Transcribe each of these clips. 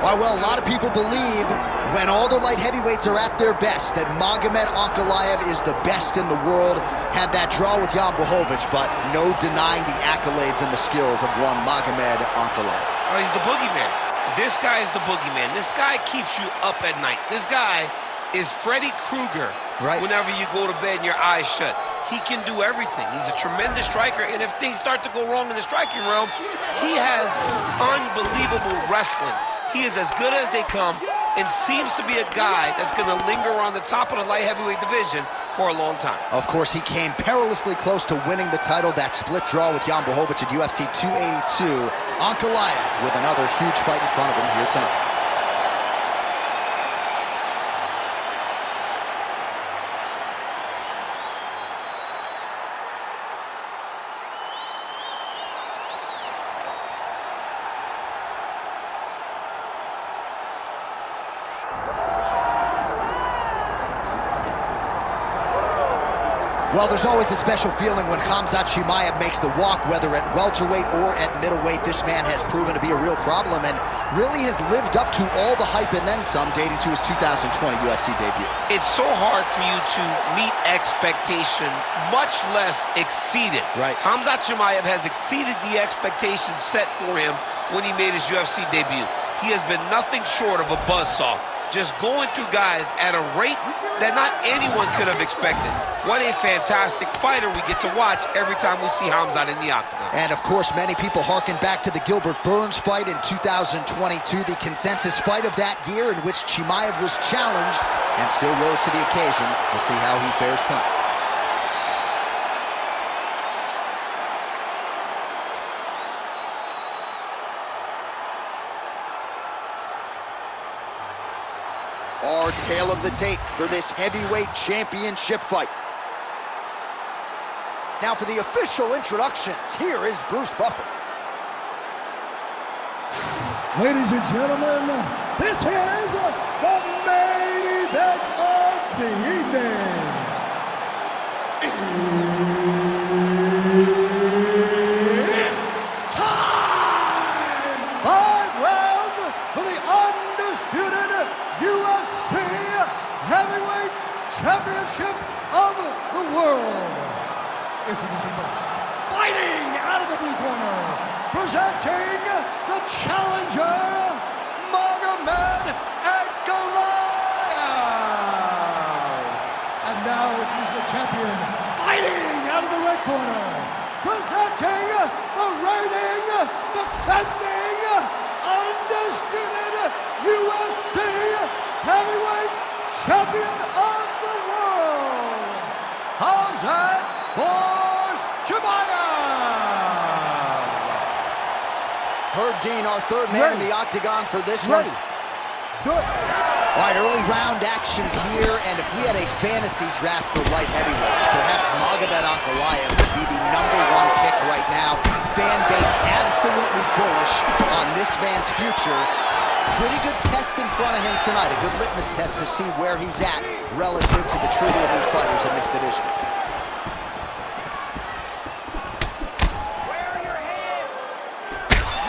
Well, a lot of people believe when all the light heavyweights are at their best that Magomed Ankalaev is the best in the world. Had that draw with Jan Blachowicz, but no denying the accolades and the skills of one Magomed Ankalaev. Oh, he's the boogeyman. This guy is the boogeyman. This guy keeps you up at night. This guy is Freddy Krueger whenever you go to bed and your eyes shut. He can do everything. He's a tremendous striker, and if things start to go wrong in the striking realm, he has unbelievable wrestling. He is as good as they come and seems to be a guy that's going to linger on the top of the light heavyweight division for a long time. Of course, he came perilously close to winning the title, that split draw with Jan Blachowicz at UFC 282. Ankalaev with another huge fight in front of him here tonight. Well, there's always a special feeling when Khamzat Chimaev makes the walk, whether at welterweight or at middleweight. This man has proven to be a real problem and really has lived up to all the hype and then some, dating to his 2020 UFC debut. It's so hard for you to meet expectation, much less exceed it. Khamzat Chimaev has exceeded the expectations set for him when he made his UFC debut. He has been nothing short of a buzzsaw, just going through guys at a rate that not anyone could have expected. What a fantastic fighter we get to watch every time we see Khamzat in the octagon. And of course, many people harken back to the Gilbert Burns fight in 2022, the consensus fight of that year in which Chimaev was challenged and still rose to the occasion. We'll see how he fares tonight. Our tale of the tape for this heavyweight championship fight. Now for the official introductions, here is Bruce Buffer. Ladies and gentlemen, this is the main event of the evening. It's time! 5 rounds for the undisputed UFC Heavyweight Championship of the world. Introducing first, fighting out of the blue corner, presenting the challenger, Magomed Ankalaev. And now introducing the champion, fighting out of the red corner, presenting the reigning, defending, undisputed UFC Heavyweight Champion of the world, Khamzat Chimaev. Herb Dean, our third man in the octagon for this one. Good. All right, early round action here, and if we had a fantasy draft for light heavyweights, perhaps Magomed Ankalaev would be the #1 pick right now. Fan base absolutely bullish on this man's future. Pretty good test in front of him tonight, a good litmus test to see where he's at relative to the truly elite fighters in this division.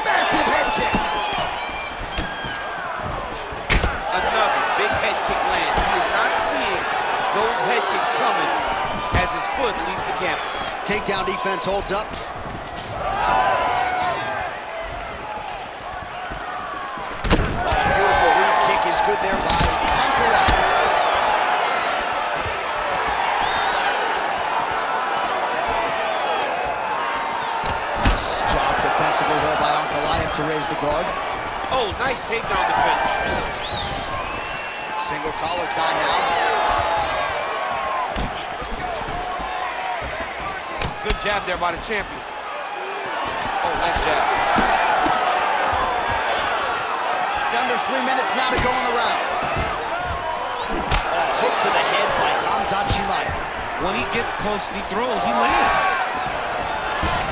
Massive head kick. Another big head kick lands. He is not seeing those head kicks coming as his foot leaves the canvas. Takedown defense holds up. Good there by Ankalaev. Nice job defensively there by Ankalaev to raise the guard. Oh, nice takedown defense. Single collar tie now. Good jab there by the champion. Oh, nice jab. Under 3 minutes now to go in the round. Hook to the head by Khamzat Chimaev. When he gets close and he throws, he lands.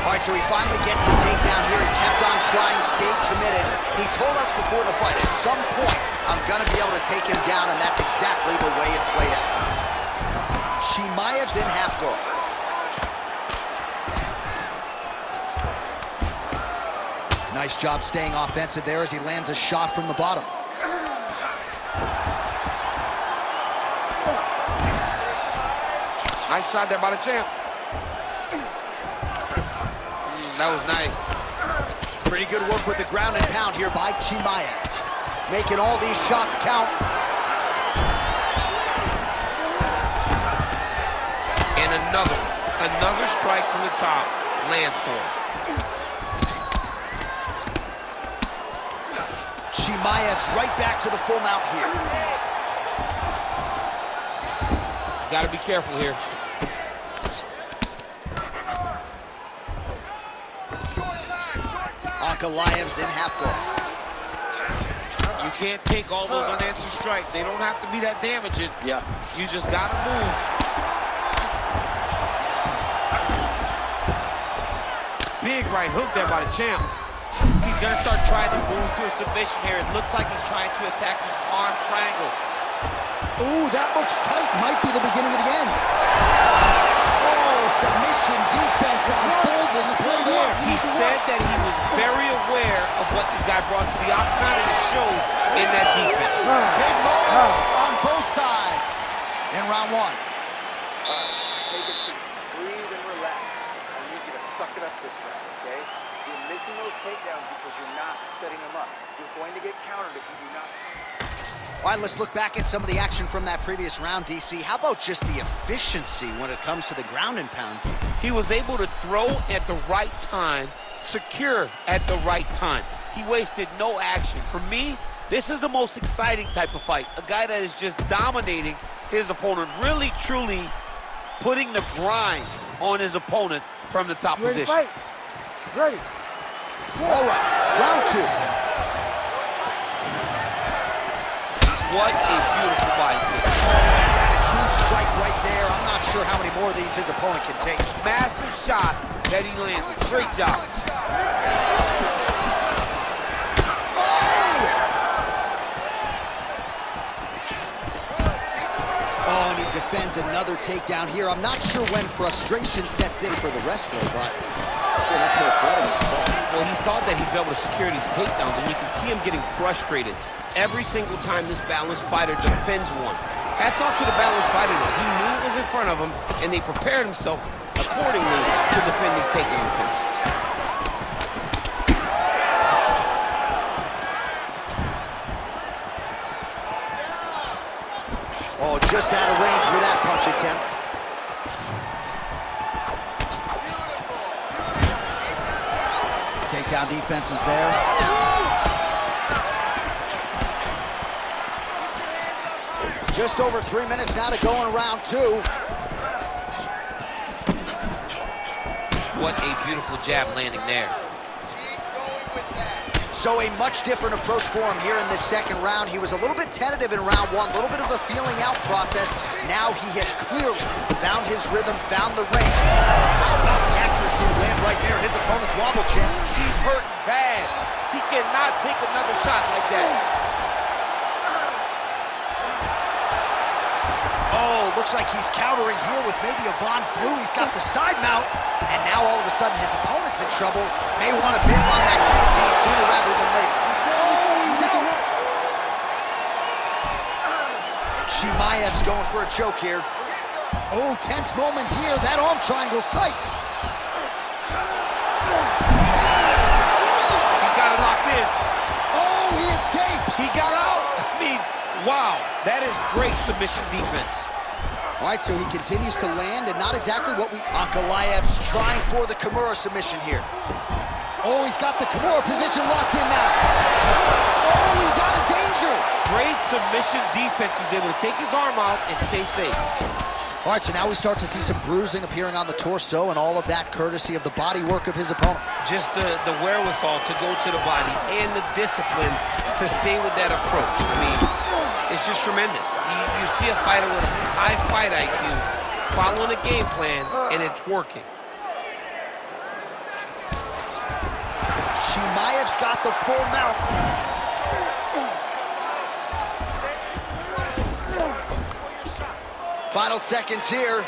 All right, so he finally gets the takedown here. He kept on trying, stayed committed. He told us before the fight, at some point, I'm going to be able to take him down, and that's exactly the way it played out. Chimaev's in half guard. Nice job staying offensive there as he lands a shot from the bottom. Nice shot there by the champ. That was nice. Pretty good work with the ground and pound here by Chimaev. Making all these shots count. And another strike from the top lands for him. Chimaev's right back to the full mount here. He's got to be careful here. Ankalaev's in half guard. You can't take all those unanswered strikes. They don't have to be that damaging. Yeah. You just got to move. Big right hook there by the champ. He's going to start trying to move to a submission here. It looks like he's trying to attack the arm triangle. Ooh, that looks tight. Might be the beginning of the end. Oh, submission defense on full display there. He said that he was very aware of what this guy brought to the octagon, and it showed in that defense. Big moments on both sides in round one. Take a seat, breathe and relax. I need you to suck it up this round, okay? You're missing those takedowns because you're not setting them up. You're going to get countered if you do not. All right, let's look back at some of the action from that previous round, DC. How about just the efficiency when it comes to the ground and pound? He was able to throw at the right time, secure at the right time. He wasted no action. For me, this is the most exciting type of fight. A guy that is just dominating his opponent, really, truly putting the grind on his opponent from the top position. Fight. Ready. All right, round two. What a beautiful body kick. He's had a huge strike right there. I'm not sure how many more of these his opponent can take. Massive shot that he landed. Great job. Oh, and he defends another takedown here. I'm not sure when frustration sets in for the wrestler, but an uphill sled in this. Well, he thought that he'd be able to secure these takedowns, and you can see him getting frustrated every single time this balanced fighter defends one. Hats off to the balanced fighter, though. He knew it was in front of him, and they prepared himself accordingly to defend these takedown attempts. Oh, just out of range with that punch attempt. Takedown defense is there. Just over 3 minutes now to go in round two. What a beautiful jab landing there. So a much different approach for him here in this second round. He was a little bit tentative in round one, a little bit of a feeling out process. Now he has clearly found his rhythm, found the range. How about the accuracy to land right there? His opponent's wobble champ. He's hurt bad. He cannot take another shot like that. Oh, looks like he's countering here with maybe a Von Flu. He's got the side mount, and now all of a sudden his opponent's in trouble. May want to bail on that guillotine sooner rather than later. Oh, he's out! Chimaev's going for a choke here. Oh, tense moment here. That arm triangle's tight. He's got it locked in. Oh, he escapes. He got out. I mean, wow. That is great submission defense. All right, so he continues to land, and not exactly what Ankalaev's trying for the Kimura submission here. Oh, he's got the Kimura position locked in now. Oh, he's out of danger. Great submission defense. He was able to take his arm out and stay safe. All right, so now we start to see some bruising appearing on the torso, and all of that courtesy of the body work of his opponent. Just the wherewithal to go to the body and the discipline to stay with that approach. I mean, it's just tremendous. You see a fighter with a high fight IQ following a game plan, and it's working. Chimaev's got the full mount. Final seconds here.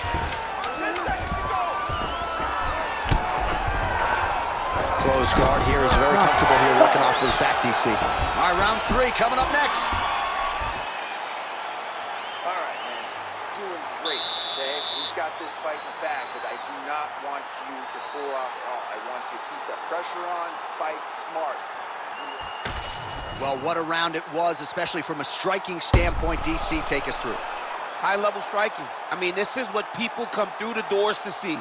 Close guard here is very comfortable here, working off his back, DC. All right, round 3 coming up next. All right, man. Doing great, okay? We've got this fight in the bag, but I do not want you to pull off at all. I want you to keep the pressure on, fight smart. Well, what a round it was, especially from a striking standpoint. DC, take us through. High-level striking. I mean, this is what people come through the doors to see.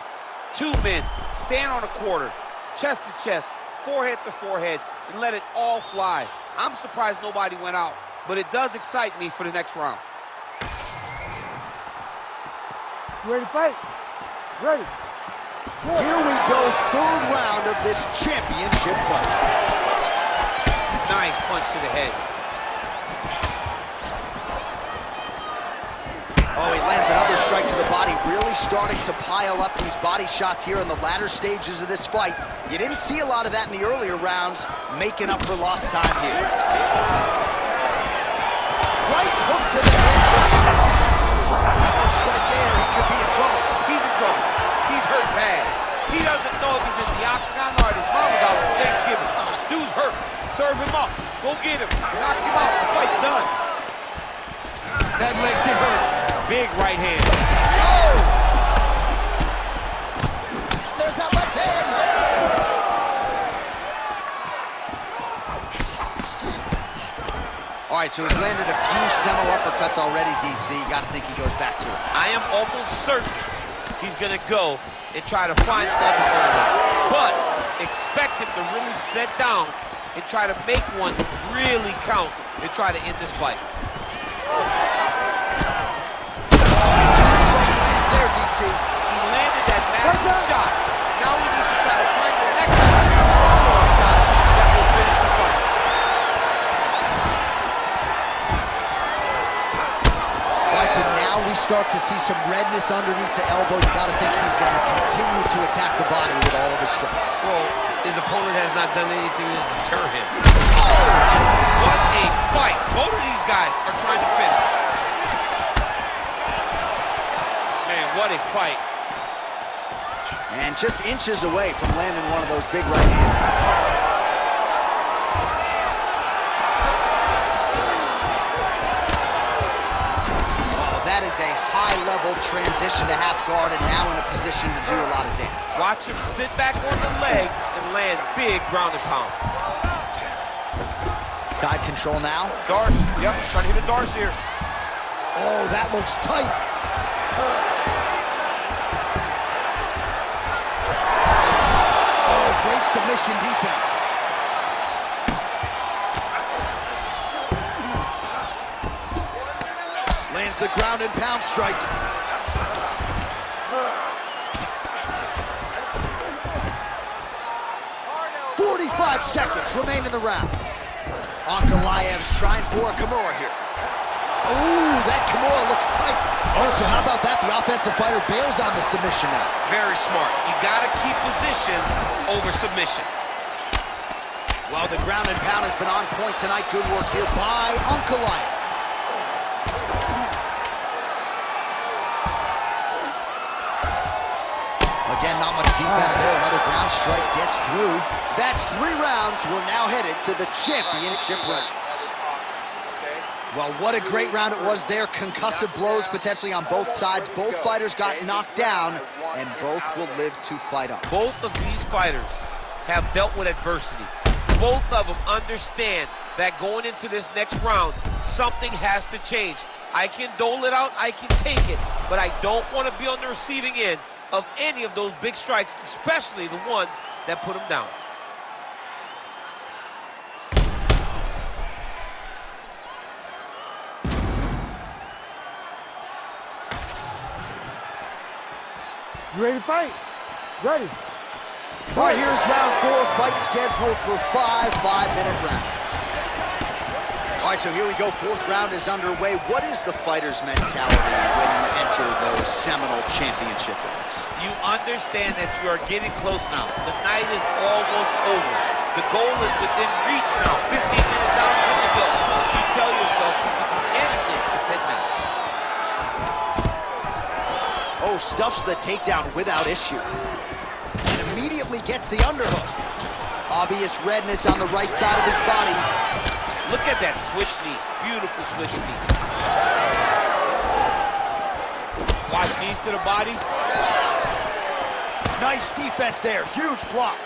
2 men stand on a quarter, chest to chest, forehead to forehead, and let it all fly. I'm surprised nobody went out, but it does excite me for the next round. You ready to fight? Ready. Here we go, 3rd round of this championship fight. Nice punch to the head. Oh, he lands another strike to the body, really starting to pile up these body shots here in the latter stages of this fight. You didn't see a lot of that in the earlier rounds, making up for lost time here. Right hook to the head. Power strike there, he could be in trouble. He's in trouble. He's hurt bad. He doesn't know if he's in the octagon or his mama's out for Thanksgiving. Dude's hurt. Serve him up. Go get him. Knock him out. The fight's done. That leg did hurt. Big right hand. Oh! There's that left hand. All right, so he's landed a few seminal uppercuts already, DC. Got to think he goes back to it. I am almost certain he's going to go and try to find another one. But expect him to really sit down and try to make one really count and try to end this fight. There, DC. He landed that massive shot. Now he needs to try to find the next follow-up shot that will finish the fight. All right, so now we start to see some redness underneath the elbow. You got to think he's going to continue to attack the body with all of his strikes. Well, his opponent has not done anything to deter him. Oh! What a fight. Both of these guys are trying to finish. Man, what a fight. And just inches away from landing one of those big right hands. Oh, that is a high-level transition to half guard and now in a position to do a lot of damage. Watch him sit back on the leg and land big ground and pound. Side control now. Darce, yep, trying to hit a Darce here. Oh, that looks tight. Oh, great submission defense. Lands the ground and pound strike. "45 seconds remain in the round." Ankalaev's trying for a Kimura here. Ooh, that Kimura looks tight. Oh, so how about that? The offensive fighter bails on the submission now. Very smart. You gotta keep position over submission. Well, the ground and pound has been on point tonight. Good work here by Ankalaev. Again, not much defense there. Another ground strike gets through. That's 3 rounds. We're now headed to the championship rounds. Well, what a great round it was there. Concussive blows potentially on both sides. Both fighters got knocked down, and both will live to fight on. Both of these fighters have dealt with adversity. Both of them understand that going into this next round, something has to change. I can dole it out, I can take it, but I don't want to be on the receiving end of any of those big strikes, especially the ones that put him down. You ready to fight? Ready. All right, here's round 4, fight scheduled for 5 5-minute rounds. All right, so here we go. 4th round is underway. What is the fighter's mentality when you enter those seminal championship rounds? You understand that you are getting close now. The night is almost over. The goal is within reach now. 15 minutes down to the go. So you tell yourself you can do anything for 10 minutes. Oh, stuffs the takedown without issue. And immediately gets the underhook. Obvious redness on the right side of his body. Look at that switch knee. Beautiful switch knee. Watch, knees to the body. Nice defense there. Huge block.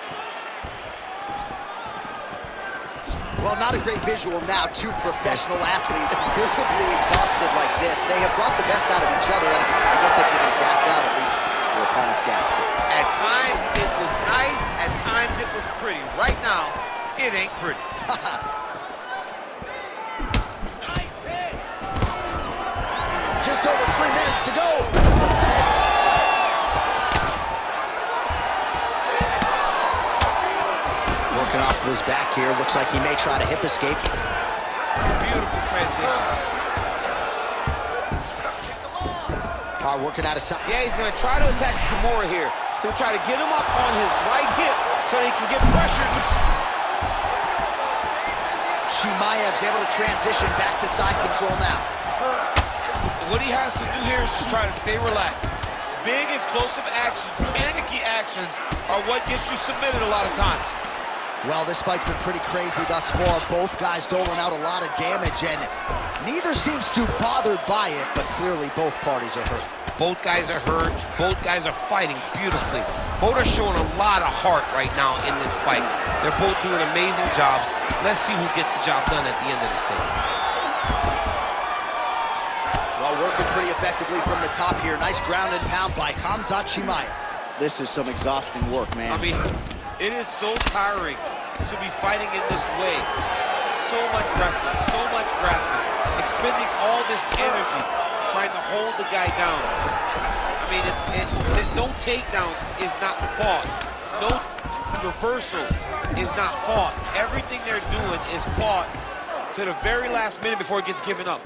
Well, not a great visual now. Two professional athletes visibly exhausted like this. They have brought the best out of each other, and I guess if you're going to gas out, at least your opponent's gas too. At times, it was nice. At times, it was pretty. Right now, it ain't pretty. Just over 3 minutes to go. Working off of his back here. Looks like he may try to hip escape. Beautiful transition. Working out of side. Yeah, he's going to try to attack Kimura here. He'll try to get him up on his right hip so he can get pressure. Chimaev's able to transition back to side control now. What he has to do here is just try to stay relaxed. Big, explosive actions, panicky actions are what gets you submitted a lot of times. Well, this fight's been pretty crazy thus far. Both guys doling out a lot of damage, and neither seems too bothered by it, but clearly both parties are hurt. Both guys are hurt. Both guys are fighting beautifully. Both are showing a lot of heart right now in this fight. They're both doing amazing jobs. Let's see who gets the job done at the end of this thing. Well, working pretty effectively from the top here. Nice ground and pound by Khamzat Chimaev. This is some exhausting work, man. I mean, it is so tiring to be fighting in this way. So much wrestling, so much grappling, expending all this energy trying to hold the guy down. I mean, no takedown is not fought. No reversal is not fought. Everything they're doing is fought to the very last minute before it gets given up.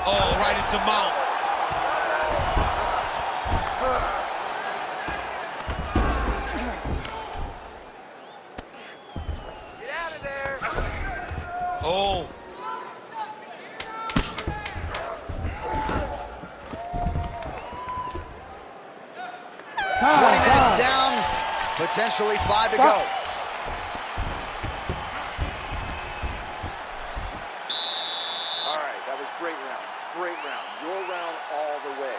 Oh, right into mount. Get out of there. Oh. 20 minutes down, potentially 5 to go. All right, that was great round. Great round. Your round all the way.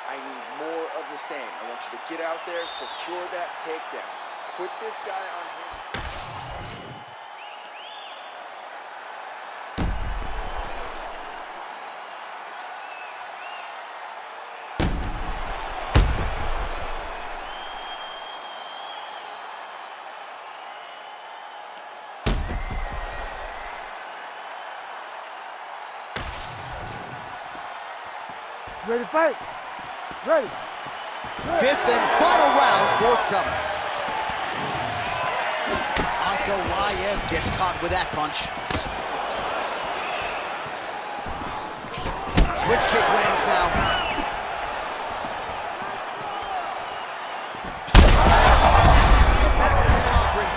I need more of the same. I want you to get out there, secure that takedown. Put this guy on his... Ready to fight. Ready. Fifth and final round, forthcoming. Ankalaev gets caught with that punch. Switch kick lands now.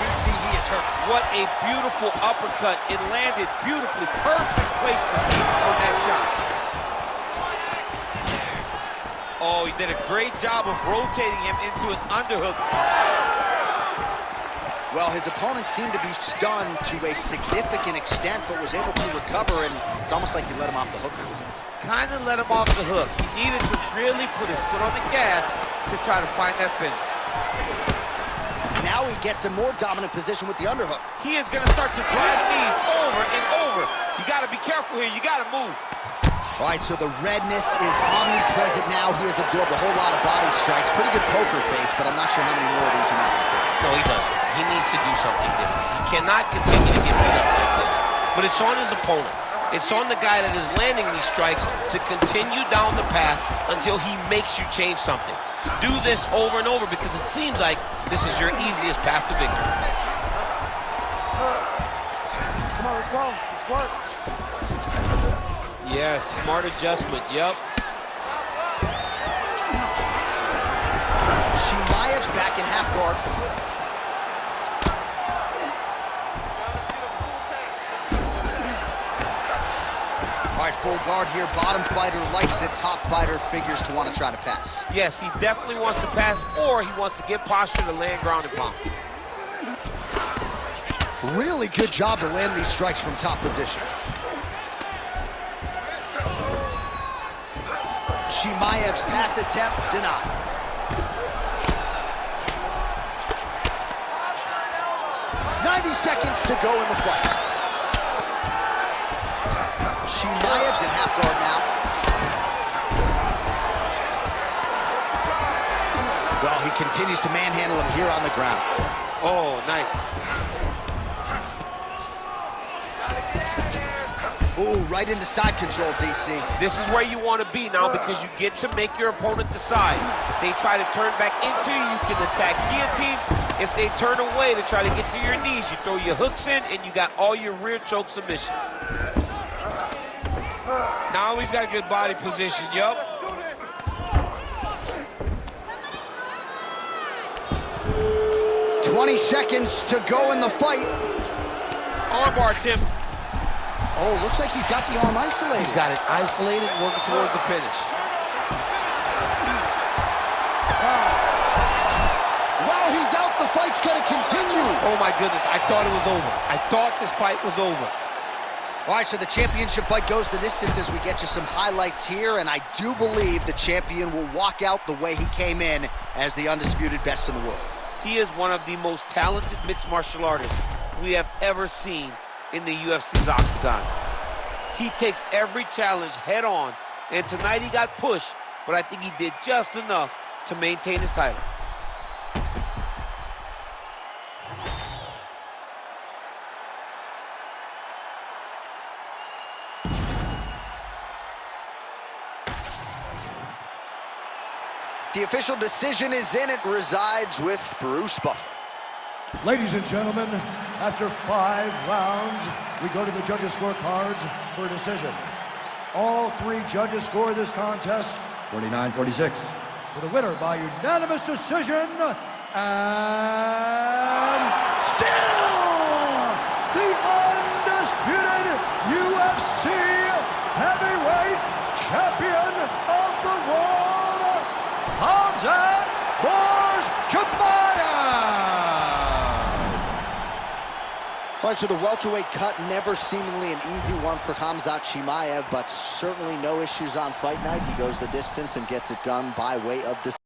DC, he is hurt. What a beautiful uppercut. It landed beautifully. Perfect placement on that shot. Oh, he did a great job of rotating him into an underhook. Well, his opponent seemed to be stunned to a significant extent, but was able to recover, and it's almost like he let him off the hook. Kind of let him off the hook. He needed to really put his foot on the gas to try to find that finish. Now he gets a more dominant position with the underhook. He is going to start to drive knees over and over. You got to be careful here. You got to move. All right, so the redness is omnipresent now. He has absorbed a whole lot of body strikes. Pretty good poker face, but I'm not sure how many more of these he needs to take. No, he doesn't. He needs to do something different. He cannot continue to get beat up like this. But it's on his opponent. It's on the guy that is landing these strikes to continue down the path until he makes you change something. Do this over and over because it seems like this is your easiest path to victory. Come on, let's go. Let's work. Yes, smart adjustment, yep. Chimaev's back in half guard. All right, full guard here. Bottom fighter likes it. Top fighter figures to want to try to pass. Yes, he definitely wants to pass, or he wants to get posture to land ground and pound. Really good job to land these strikes from top position. Chimaev's pass attempt denied. Seconds to go in the fight. Chimaev's in half guard now. Well, he continues to manhandle him here on the ground. Oh, nice. Ooh, right into side control, DC. This is where you want to be now because you get to make your opponent decide. They try to turn back into you, you can attack guillotine. If they turn away to try to get to your knees, you throw your hooks in and you got all your rear choke submissions. Now he's got a good body position, yup. "20 seconds to go in the fight." Armbar attempt. Oh, looks like he's got the arm isolated. He's got it isolated, working toward the finish. Wow, he's out. The fight's gonna continue. Oh my goodness, I thought it was over. I thought this fight was over. All right, so the championship fight goes the distance as we get you some highlights here, and I do believe the champion will walk out the way he came in as the undisputed best in the world. He is one of the most talented mixed martial artists we have ever seen in the UFC's octagon. He takes every challenge head on, and tonight he got pushed, but I think he did just enough to maintain his title. The official decision is in. It resides with Bruce Buffer. Ladies and gentlemen, after 5 rounds, we go to the judges' scorecards for a decision. All 3 judges score this contest 49-46. For the winner by unanimous decision, and still the undisputed UFC heavyweight champion of the world, Khamzat Chimaev. All right, so the welterweight cut, never seemingly an easy one for Khamzat Chimaev, but certainly no issues on fight night. He goes the distance and gets it done by way of decision.